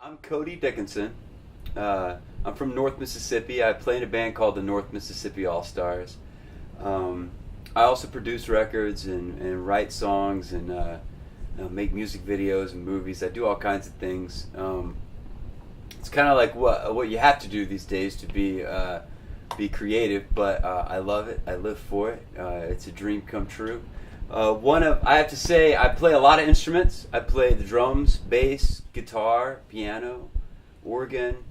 I'm Cody Dickinson. I'm from North Mississippi. I play in a band called the North Mississippi All Stars. Um, I also produce records and write songs and make music videos and movies. I do all kinds of things. It's kind of like what you have to do these days to be creative, but I love it. I live for it. It's a dream come true. I have to say, I play a lot of instruments. I play the drums, bass, guitar, piano, organ,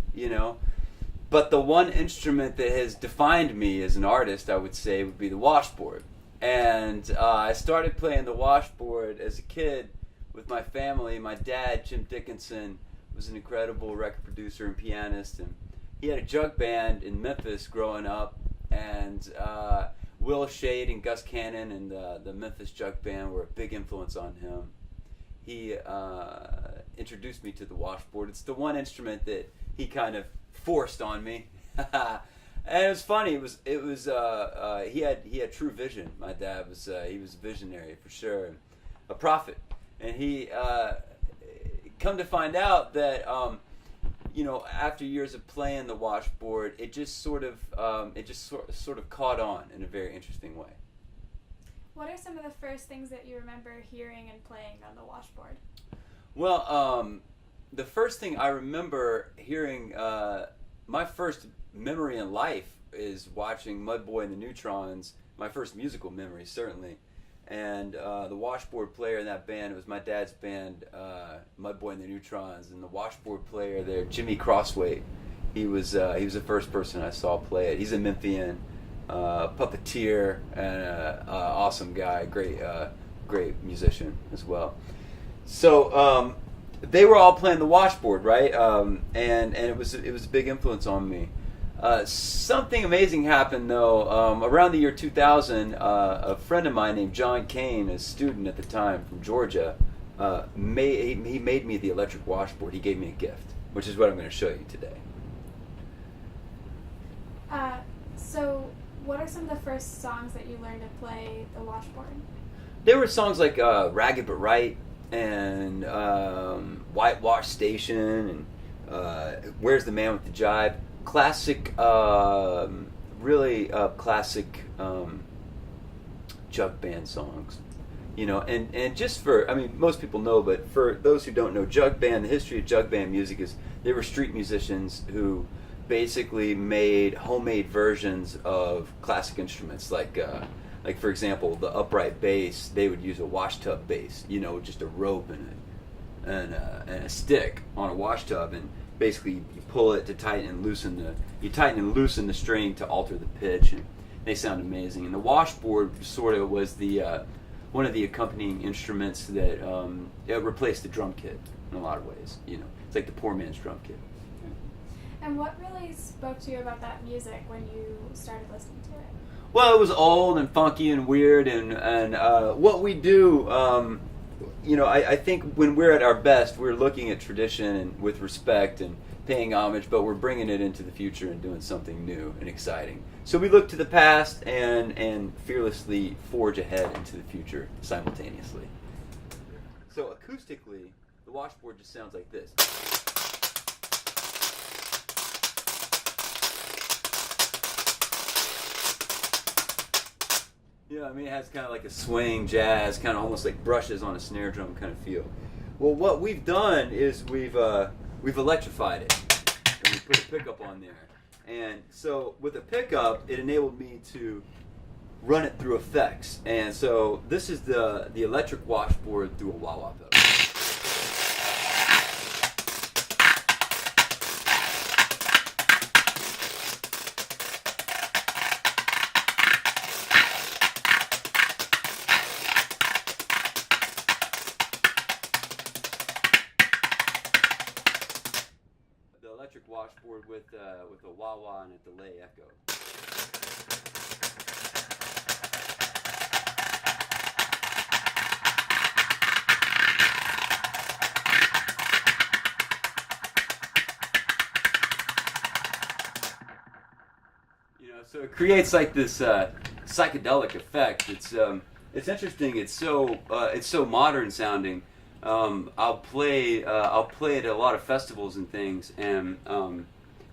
But the one instrument that has defined me as an artist, I would say, would be the washboard. And I started playing the washboard as a kid with my family. My dad, Jim Dickinson, was an incredible record producer and pianist, and he had a jug band in Memphis growing up, and Will Shade and Gus Cannon and the Memphis Jug Band were a big influence on him. He introduced me to the washboard. It's the one instrument that he kind of forced on me, and it was funny. He had true vision. My dad was he was a visionary for sure, a prophet, and he come to find out that after years of playing the washboard, it just sort of caught on in a very interesting way. What are some of the first things that you remember hearing and playing on the washboard? Well, the first thing I remember hearing, my first memory in life is watching Mudboy and the Neutrons. My first musical memory, certainly. And the washboard player in that band, it was my dad's band, Mudboy and the Neutrons, and the washboard player there, Jimmy Crossway. He was the first person I saw play it. He's a Memphian, puppeteer, and awesome guy, great musician as well. So they were all playing the washboard, right? And it was a big influence on me. Something amazing happened though. Around the year 2000, a friend of mine named John Kane, a student at the time from Georgia, he made me the electric washboard. He gave me a gift, which is what I'm going to show you today. So what are some of the first songs that you learned to play the washboard? There were songs like Ragged But Right and Whitewash Station and Where's the Man with the Jive. Classic, really classic jug band songs, and just most people know, but for those who don't know, jug band, the history of jug band music is they were street musicians who basically made homemade versions of classic instruments, like for example, the upright bass. They would use a washtub bass, just a rope and a stick on a washtub, and basically you pull it to tighten and loosen the string to alter the pitch, and they sound amazing. And the washboard sort of was the one of the accompanying instruments that it replaced the drum kit in a lot of ways. It's like the poor man's drum kit. And what really spoke to you about that music when you started listening to it? Well, it was old and funky and weird, and what we do, I think when we're at our best, we're looking at tradition and with respect and paying homage, but we're bringing it into the future and doing something new and exciting. So we look to the past and fearlessly forge ahead into the future simultaneously. So acoustically, the washboard just sounds like this. It has kind of like a swing jazz, kind of almost like brushes on a snare drum kind of feel. Well, what we've done is we've electrified it, and we put a pickup on there. And so with a pickup, it enabled me to run it through effects. And so this is the electric washboard through a wah-wah pedal. Electric washboard with a wah-wah and a delay echo. So it creates like this psychedelic effect. It's interesting. It's so modern sounding. I'll play at a lot of festivals and things, and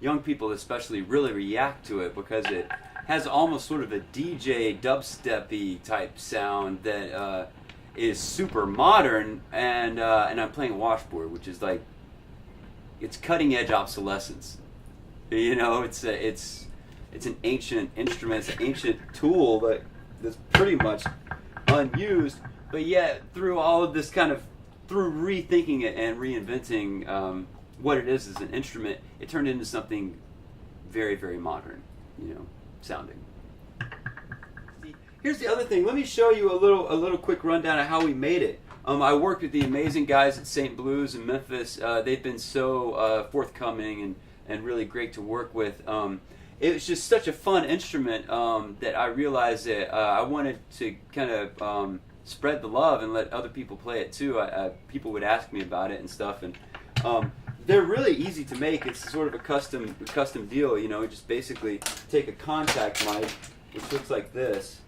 young people especially really react to it because it has almost sort of a DJ dubstep-y type sound that is super modern, and I'm playing washboard, which is like, it's cutting edge obsolescence. You know, it's an ancient instrument, it's an ancient tool that's pretty much unused, but yet through all of this through rethinking it and reinventing what it is as an instrument, it turned into something very, very modern, sounding. Here's the other thing. Let me show you a little quick rundown of how we made it. I worked with the amazing guys at St. Blues in Memphis. They've been so forthcoming and really great to work with. It was just such a fun instrument that I realized that I wanted to kind of spread the love and let other people play it too. People would ask me about it and stuff, and they're really easy to make. It's sort of a custom deal. You just basically take a contact mic, which looks like this,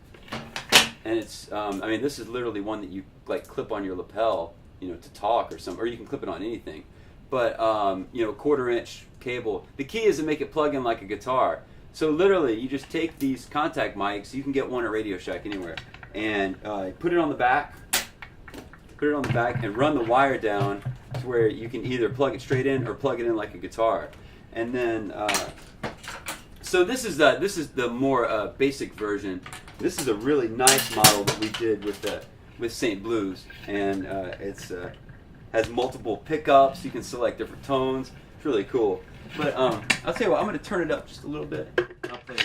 and it's this is literally one that you like clip on your lapel, to talk or something, or you can clip it on anything. But 1/4-inch cable. The key is to make it plug in like a guitar. So literally, you just take these contact mics. You can get one at Radio Shack anywhere, and put it on the back. Put it on the back and run the wire down to where you can either plug it straight in or plug it in like a guitar. And then, so this is the more basic version. This is a really nice model that we did with St. Blues, and has multiple pickups. You can select different tones. It's really cool. But I'll tell you what, I'm going to turn it up just a little bit. I'll play